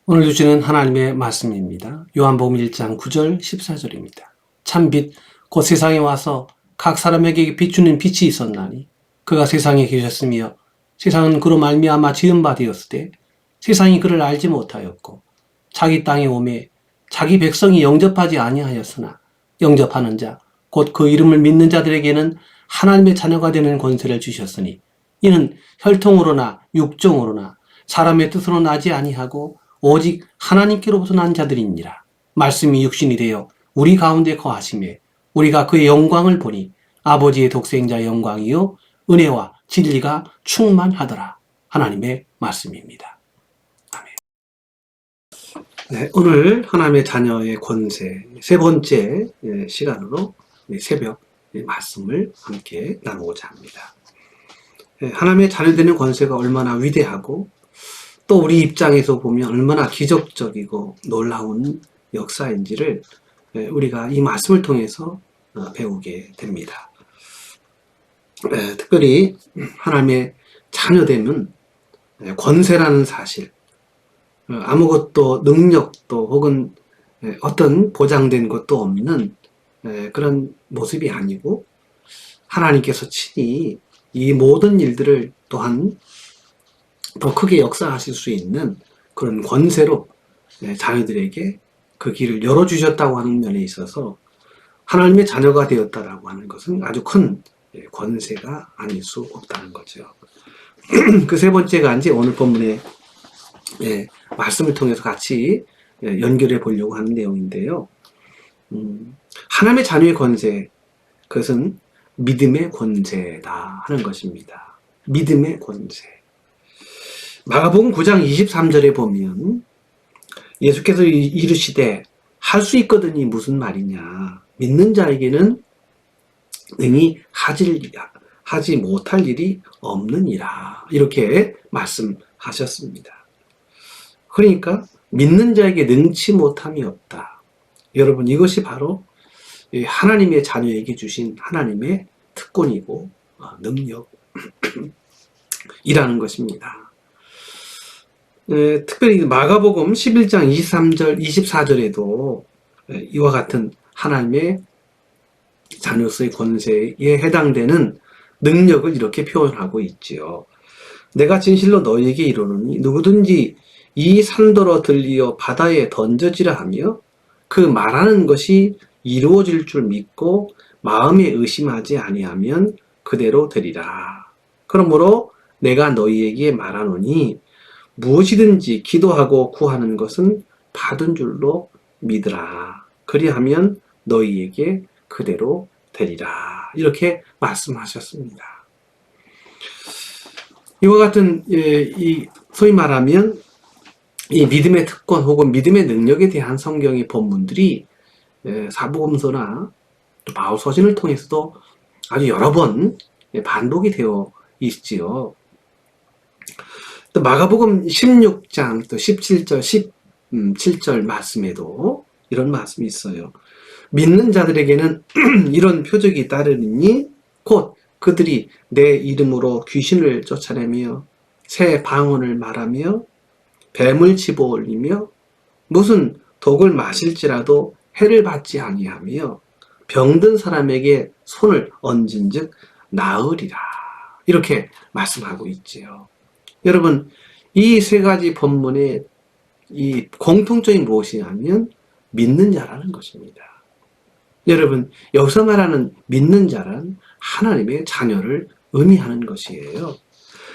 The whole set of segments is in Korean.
오늘 주시는 하나님의 말씀입니다. 요한복음 1장 9절 14절입니다. 참빛 곧 세상에 와서 각 사람에게 비추는 빛이 있었나니 그가 세상에 계셨으며 세상은 그로 말미암아 지은 바 되었으되 세상이 그를 알지 못하였고 자기 땅에 오매 자기 백성이 영접하지 아니하였으나 영접하는 자 곧 그 이름을 믿는 자들에게는 하나님의 자녀가 되는 권세를 주셨으니 이는 혈통으로나 육종으로나 사람의 뜻으로 나지 아니하고 오직 하나님께로부터 난 자들이니라. 말씀이 육신이 되어 우리 가운데 거하시매 우리가 그의 영광을 보니 아버지의 독생자의 영광이요 은혜와 진리가 충만하더라. 하나님의 말씀입니다. 아멘. 네, 오늘 하나님의 자녀의 권세 세 번째 시간으로 새벽 말씀을 함께 나누고자 합니다. 하나님의 자녀되는 권세가 얼마나 위대하고 또 우리 입장에서 보면 얼마나 기적적이고 놀라운 역사인지를 우리가 이 말씀을 통해서 배우게 됩니다. 특별히 하나님의 자녀됨은 권세라는 사실, 아무것도 능력도 혹은 어떤 보장된 것도 없는 그런 모습이 아니고 하나님께서 친히 이 모든 일들을 또한 더 크게 역사하실 수 있는 그런 권세로 자녀들에게 그 길을 열어주셨다고 하는 면에 있어서 하나님의 자녀가 되었다라고 하는 것은 아주 큰 권세가 아닐 수 없다는 거죠. 그 세 번째가 이제 오늘 본문의 말씀을 통해서 같이 연결해 보려고 하는 내용인데요. 하나님의 자녀의 권세, 그것은 믿음의 권세다 하는 것입니다. 믿음의 권세. 마가복음 9장 23절에 보면 예수께서 이르시되 할 수 있거든이 무슨 말이냐. 믿는 자에게는 능히 하지 못할 일이 없느니라. 이렇게 말씀하셨습니다. 그러니까 믿는 자에게 능치 못함이 없다. 여러분, 이것이 바로 하나님의 자녀에게 주신 하나님의 특권이고 능력이라는 것입니다. 특별히 마가복음 11장 23절, 24절에도 이와 같은 하나님의 자녀로서의 권세에 해당되는 능력을 이렇게 표현하고 있지요. 내가 진실로 너희에게 이르노니 누구든지 이 산더러 들리어 바다에 던져지라 하며 그 말하는 것이 이루어질 줄 믿고 마음에 의심하지 아니하면 그대로 되리라. 그러므로 내가 너희에게 말하노니 무엇이든지 기도하고 구하는 것은 받은 줄로 믿으라. 그리하면 너희에게 그대로 되리라. 이렇게 말씀하셨습니다. 이와 같은 소위 말하면 이 믿음의 특권 혹은 믿음의 능력에 대한 성경의 본문들이 사복음서나 또 바울 서신을 통해서도 아주 여러 번 반복이 되어 있지요. 또 마가복음 16장 또 17절 17절 말씀에도 이런 말씀이 있어요. 믿는 자들에게는 이런 표적이 따르니 곧 그들이 내 이름으로 귀신을 쫓아내며 새 방언을 말하며 뱀을 집어올리며 무슨 독을 마실지라도 해를 받지 아니하며 병든 사람에게 손을 얹은즉 나으리라. 이렇게 말씀하고 있지요. 여러분, 이 세 가지 본문의 이 공통점이 무엇이냐면 믿는 자라는 것입니다. 여러분, 여기서 말하는 믿는 자란 하나님의 자녀를 의미하는 것이에요.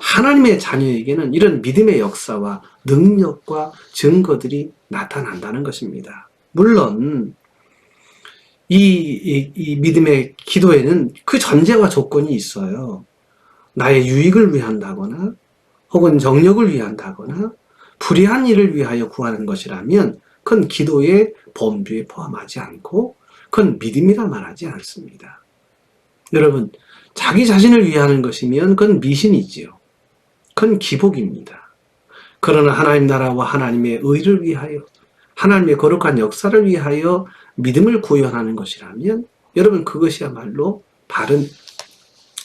하나님의 자녀에게는 이런 믿음의 역사와 능력과 증거들이 나타난다는 것입니다. 물론 이 믿음의 기도에는 그 전제와 조건이 있어요. 나의 유익을 위한다거나 혹은 정력을 위한다거나 불의한 일을 위하여 구하는 것이라면 그건 기도의 범주에 포함하지 않고 그건 믿음이라 말하지 않습니다. 여러분, 자기 자신을 위하는 것이면 그건 미신이지요. 그건 기복입니다. 그러나 하나님 나라와 하나님의 의를 위하여 하나님의 거룩한 역사를 위하여 믿음을 구현하는 것이라면 여러분, 그것이야말로 바른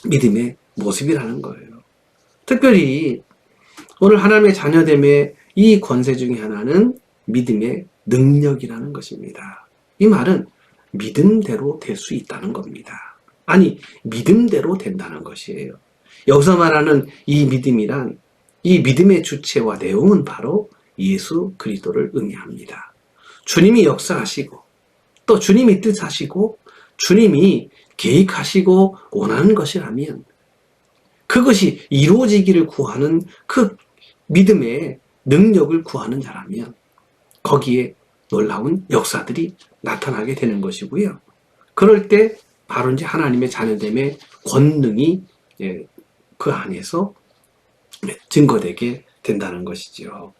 믿음의 모습이라는 거예요. 특별히 오늘 하나님의 자녀됨의 이 권세 중에 하나는 믿음의 능력이라는 것입니다. 이 말은 믿음대로 될 수 있다는 겁니다. 아니, 믿음대로 된다는 것이에요. 여기서 말하는 이 믿음이란, 이 믿음의 주체와 내용은 바로 예수 그리스도를 의미합니다. 주님이 역사하시고 또 주님이 뜻하시고 주님이 계획하시고 원하는 것이라면 그것이 이루어지기를 구하는 그 믿음의 능력을 구하는 자라면 거기에 놀라운 역사들이 나타나게 되는 것이고요. 그럴 때 바로 이제 하나님의 자녀됨의 권능이 그 안에서 증거되게 된다는 것이죠.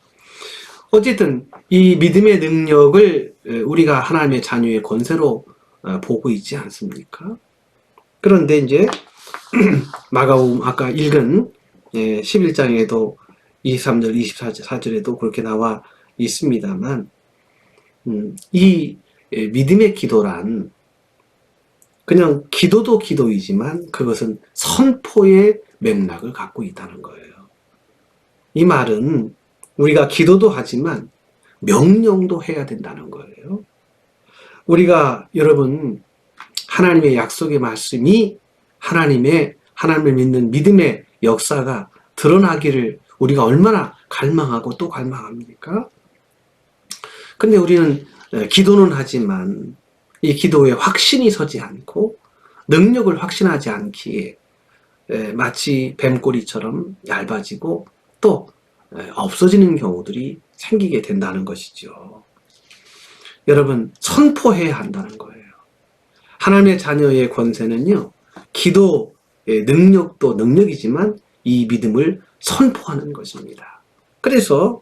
어쨌든 이 믿음의 능력을 우리가 하나님의 자녀의 권세로 보고 있지 않습니까? 그런데 이제 마가복음 아까 읽은 11장에도 23절, 24절에도 그렇게 나와 있습니다만 이 믿음의 기도란 그냥 기도도 기도이지만 그것은 선포의 맥락을 갖고 있다는 거예요. 이 말은 우리가 기도도 하지만 명령도 해야 된다는 거예요. 우리가 여러분 하나님의 약속의 말씀이 하나님을 믿는 믿음의 역사가 드러나기를 우리가 얼마나 갈망하고 또 갈망합니까? 근데 우리는 기도는 하지만 이 기도에 확신이 서지 않고 능력을 확신하지 않기에 마치 뱀꼬리처럼 얇아지고 또 없어지는 경우들이 생기게 된다는 것이죠. 여러분, 선포해야 한다는 거예요. 하나님의 자녀의 권세는요, 기도의 능력도 능력이지만 이 믿음을 선포하는 것입니다. 그래서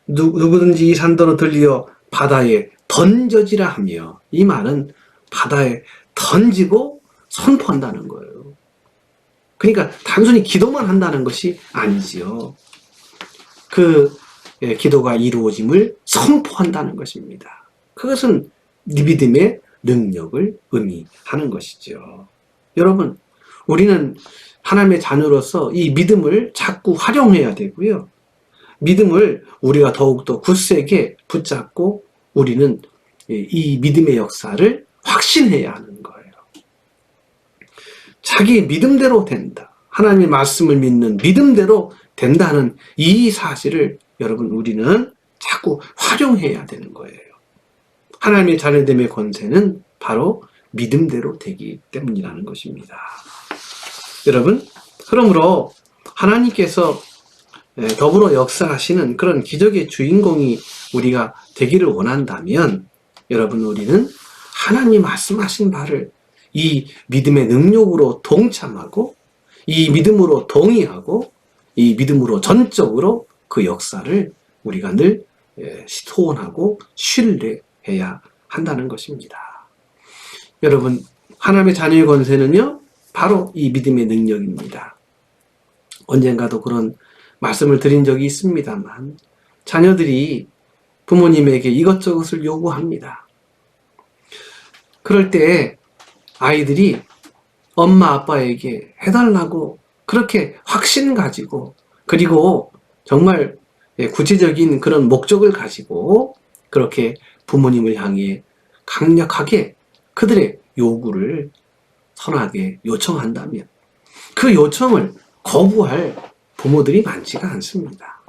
누구든지 이 산더러 들리어 바다에 던져지라 하며, 이 말은 바다에 던지고 선포한다는 거예요. 그러니까 단순히 기도만 한다는 것이 아니지요. 그 기도가 이루어짐을 선포한다는 것입니다. 그것은 믿음의 능력을 의미하는 것이죠. 여러분, 우리는 하나님의 자녀로서 이 믿음을 자꾸 활용해야 되고요. 믿음을 우리가 더욱더 굳세게 붙잡고 우리는 이 믿음의 역사를 확신해야 하는 거예요. 자기 믿음대로 된다. 하나님의 말씀을 믿는 믿음대로 된다는 이 사실을 여러분 우리는 자꾸 활용해야 되는 거예요. 하나님의 자녀됨의 권세는 바로 믿음대로 되기 때문이라는 것입니다. 여러분, 그러므로 하나님께서 더불어 역사하시는 그런 기적의 주인공이 우리가 되기를 원한다면 여러분 우리는 하나님 말씀하신 바를 이 믿음의 능력으로 동참하고 이 믿음으로 동의하고 이 믿음으로 전적으로 그 역사를 우리가 늘 소원하고 신뢰해야 한다는 것입니다. 여러분, 하나님의 자녀의 권세는요, 바로 이 믿음의 능력입니다. 언젠가도 그런 말씀을 드린 적이 있습니다만 자녀들이 부모님에게 이것저것을 요구합니다. 그럴 때 아이들이 엄마 아빠에게 해달라고 그렇게 확신 가지고 그리고 정말 구체적인 그런 목적을 가지고 그렇게 부모님을 향해 강력하게 그들의 요구를 선하게 요청한다면 그 요청을 거부할 부모들이 많지가 않습니다.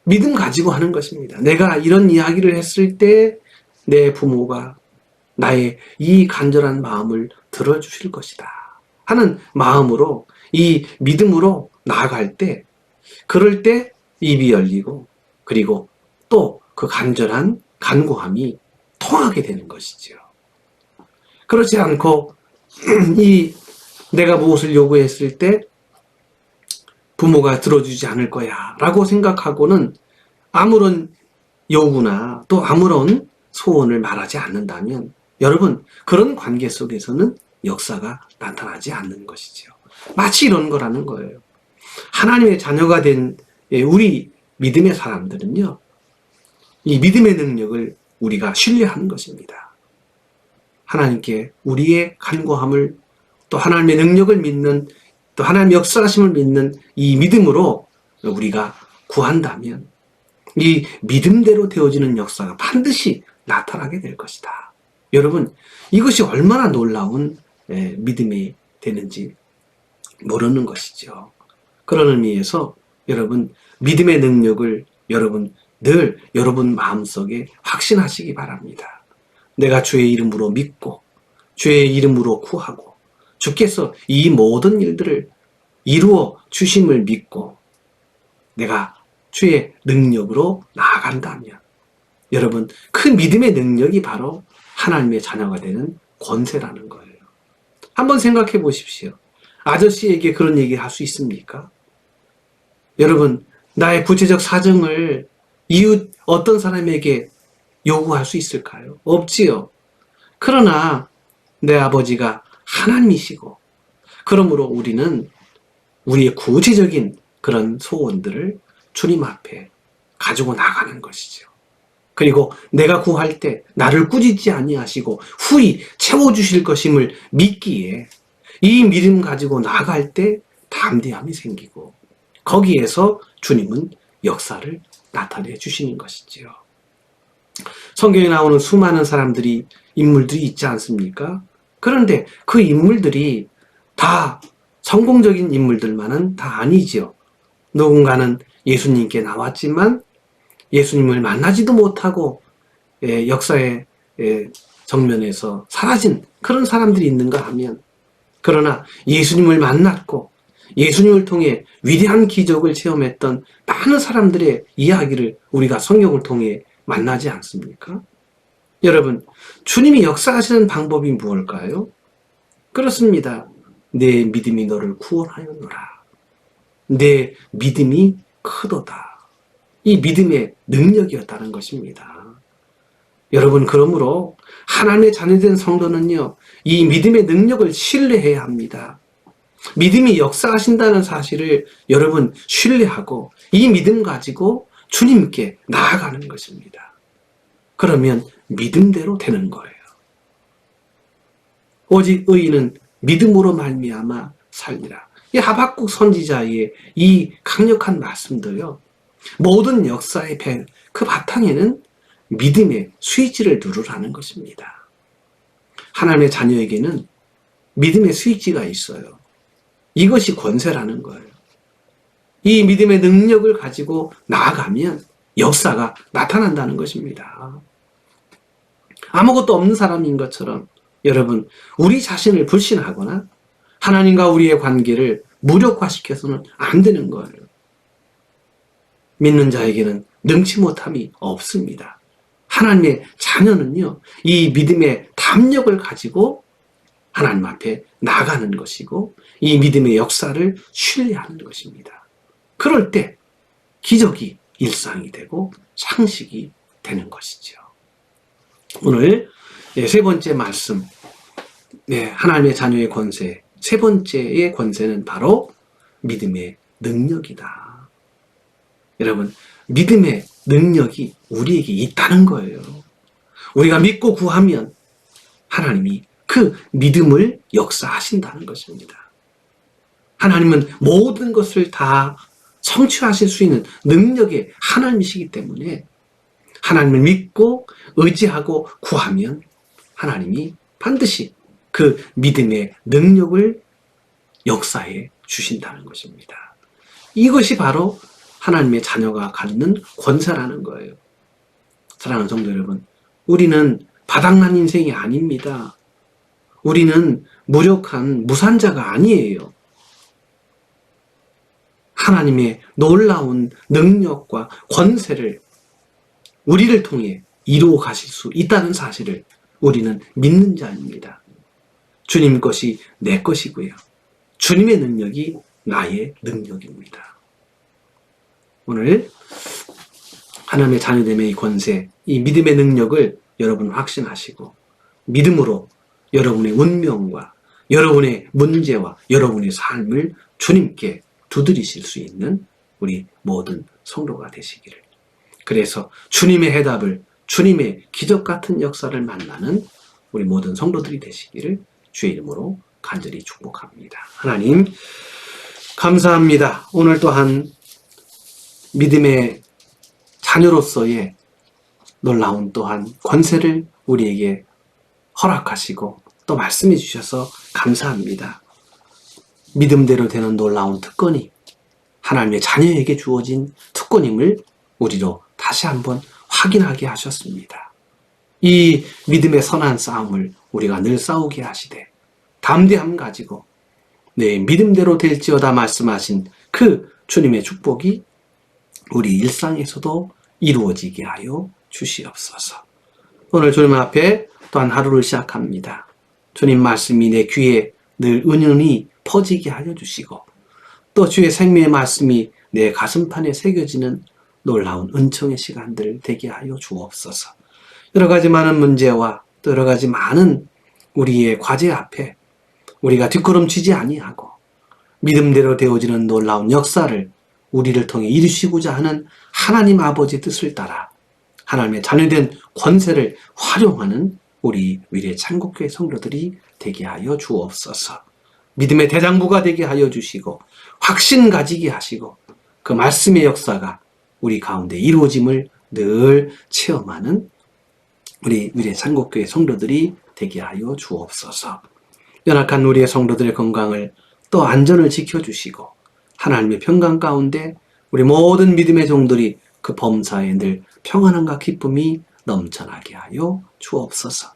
믿음 가지고 하는 것입니다. 내가 이런 이야기를 했을 때 내 부모가 나의 이 간절한 마음을 들어주실 것이다 하는 마음으로 이 믿음으로 나아갈 때 그럴 때 입이 열리고 그리고 또 그 간절한 간구함이 통하게 되는 것이죠. 그렇지 않고 내가 무엇을 요구했을 때 부모가 들어주지 않을 거야 라고 생각하고는 아무런 요구나 또 아무런 소원을 말하지 않는다면 여러분 그런 관계 속에서는 역사가 나타나지 않는 것이죠. 마치 이런 거라는 거예요. 하나님의 자녀가 된 우리 믿음의 사람들은요, 이 믿음의 능력을 우리가 신뢰하는 것입니다. 하나님께 우리의 간구함을 또 하나님의 능력을 믿는 또 하나님의 역사하심을 믿는 이 믿음으로 우리가 구한다면 이 믿음대로 되어지는 역사가 반드시 나타나게 될 것이다. 여러분, 이것이 얼마나 놀라운 믿음이 되는지 모르는 것이죠. 그런 의미에서 여러분, 믿음의 능력을 여러분 늘 여러분 마음속에 확신하시기 바랍니다. 내가 주의 이름으로 믿고 주의 이름으로 구하고 주께서 이 모든 일들을 이루어 주심을 믿고 내가 주의 능력으로 나아간다면 여러분, 그 믿음의 능력이 바로 하나님의 자녀가 되는 권세라는 거예요. 한번 생각해 보십시오. 아저씨에게 그런 얘기 할 수 있습니까? 여러분, 나의 구체적 사정을 이웃 어떤 사람에게 요구할 수 있을까요? 없지요. 그러나 내 아버지가 하나님이시고 그러므로 우리는 우리의 구체적인 그런 소원들을 주님 앞에 가지고 나가는 것이죠. 그리고 내가 구할 때 나를 꾸짖지 아니하시고 후히 채워주실 것임을 믿기에 이 믿음 가지고 나갈 때 담대함이 생기고 거기에서 주님은 역사를 나타내 주시는 것이지요. 성경에 나오는 수많은 사람들이 인물들이 있지 않습니까? 그런데 그 인물들이 다 성공적인 인물들만은 다 아니지요. 누군가는 예수님께 나왔지만 예수님을 만나지도 못하고 역사의 정면에서 사라진 그런 사람들이 있는가 하면, 그러나 예수님을 만났고 예수님을 통해 위대한 기적을 체험했던 많은 사람들의 이야기를 우리가 성경을 통해 만나지 않습니까? 여러분, 주님이 역사하시는 방법이 무엇일까요? 그렇습니다. 내 믿음이 너를 구원하였노라. 내 믿음이 크도다. 이 믿음의 능력이었다는 것입니다. 여러분, 그러므로 하나님의 자녀된 성도는요, 이 믿음의 능력을 신뢰해야 합니다. 믿음이 역사하신다는 사실을 여러분 신뢰하고 이 믿음 가지고 주님께 나아가는 것입니다. 그러면 믿음대로 되는 거예요. 오직 의인은 믿음으로 말미암아 살리라. 이 하박국 선지자의 이 강력한 말씀도요, 모든 역사의 그 바탕에는 믿음의 스위치를 누르라는 것입니다. 하나님의 자녀에게는 믿음의 스위치가 있어요. 이것이 권세라는 거예요. 이 믿음의 능력을 가지고 나아가면 역사가 나타난다는 것입니다. 아무것도 없는 사람인 것처럼 여러분, 우리 자신을 불신하거나 하나님과 우리의 관계를 무력화시켜서는 안 되는 거예요. 믿는 자에게는 능치 못함이 없습니다. 하나님의 자녀는요, 이 믿음의 담력을 가지고 하나님 앞에 나가는 것이고 이 믿음의 역사를 신뢰하는 것입니다. 그럴 때 기적이 일상이 되고 상식이 되는 것이죠. 오늘 세 번째 말씀, 하나님의 자녀의 권세, 세 번째의 권세는 바로 믿음의 능력이다. 여러분, 믿음의 능력이 우리에게 있다는 거예요. 우리가 믿고 구하면 하나님이 그 믿음을 역사하신다는 것입니다. 하나님은 모든 것을 다 성취하실 수 있는 능력의 하나님이시기 때문에 하나님을 믿고 의지하고 구하면 하나님이 반드시 그 믿음의 능력을 역사해 주신다는 것입니다. 이것이 바로 하나님의 자녀가 갖는 권세라는 거예요. 사랑하는 성도 여러분, 우리는 바닥난 인생이 아닙니다. 우리는 무력한 무산자가 아니에요. 하나님의 놀라운 능력과 권세를 우리를 통해 이루어 가실 수 있다는 사실을 우리는 믿는 자입니다. 주님 것이 내 것이고요. 주님의 능력이 나의 능력입니다. 오늘 하나님의 자녀됨의 이 권세, 이 믿음의 능력을 여러분 확신하시고 믿음으로 여러분의 운명과 여러분의 문제와 여러분의 삶을 주님께 두드리실 수 있는 우리 모든 성도가 되시기를, 그래서 주님의 해답을, 주님의 기적 같은 역사를 만나는 우리 모든 성도들이 되시기를 주의 이름으로 간절히 축복합니다. 하나님 감사합니다. 오늘 또한 믿음의 자녀로서의 놀라운 또한 권세를 우리에게 허락하시고 또 말씀해 주셔서 감사합니다. 믿음대로 되는 놀라운 특권이 하나님의 자녀에게 주어진 특권임을 우리로 다시 한번 확인하게 하셨습니다. 이 믿음의 선한 싸움을 우리가 늘 싸우게 하시되 담대함 가지고 내 믿음대로 될지어다 말씀하신 그 주님의 축복이 우리 일상에서도 이루어지게 하여 주시옵소서. 오늘 주님 앞에 또한 하루를 시작합니다. 주님 말씀이 내 귀에 늘 은은히 퍼지게 하여 주시고 또 주의 생명의 말씀이 내 가슴판에 새겨지는 놀라운 은총의 시간들 되게 하여 주옵소서. 여러 가지 많은 문제와 또 여러 가지 많은 우리의 과제 앞에 우리가 뒷걸음치지 아니하고 믿음대로 되어지는 놀라운 역사를 우리를 통해 이루시고자 하는 하나님 아버지의 뜻을 따라 하나님의 자녀된 권세를 활용하는 우리 미래 창국교회 성도들이 되게 하여 주옵소서. 믿음의 대장부가 되게 하여 주시고 확신 가지게 하시고 그 말씀의 역사가 우리 가운데 이루어짐을 늘 체험하는 우리 미래 창국교회 성도들이 되게 하여 주옵소서. 연약한 우리의 성도들의 건강을 또 안전을 지켜주시고 하나님의 평강 가운데 우리 모든 믿음의 종들이 그 범사에 늘 평안함과 기쁨이 넘쳐나게 하여 주옵소서.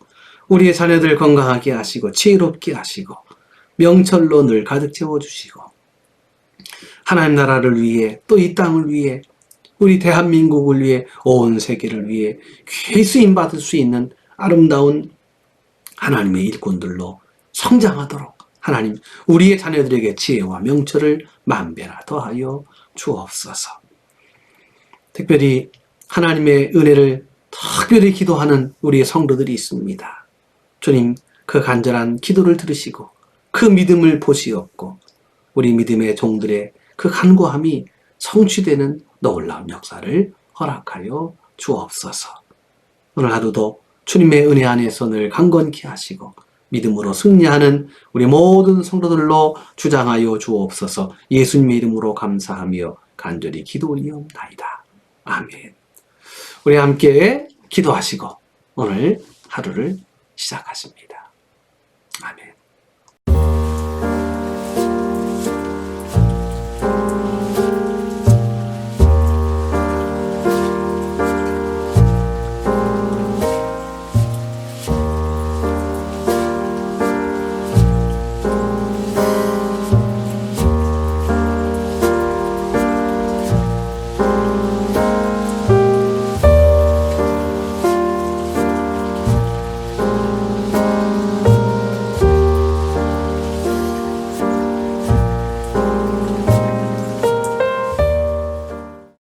우리의 자녀들 건강하게 하시고 지혜롭게 하시고 명철로 늘 가득 채워주시고 하나님 나라를 위해 또 이 땅을 위해 우리 대한민국을 위해 온 세계를 위해 귀히 쓰임받을 수 있는 아름다운 하나님의 일꾼들로 성장하도록 하나님 우리의 자녀들에게 지혜와 명철을 만배나 더하여 주옵소서. 특별히 하나님의 은혜를 특별히 기도하는 우리의 성도들이 있습니다. 주님 그 간절한 기도를 들으시고 그 믿음을 보시옵고 우리 믿음의 종들의 그 간구함이 성취되는 놀라운 역사를 허락하여 주옵소서. 오늘 하루도 주님의 은혜 안에서 늘 강건케 하시고 믿음으로 승리하는 우리 모든 성도들로 주장하여 주옵소서. 예수님의 이름으로 감사하며 간절히 기도 올리옵나이다. 아멘. 우리 함께 기도하시고 오늘 하루를 시작하십니다. 아멘.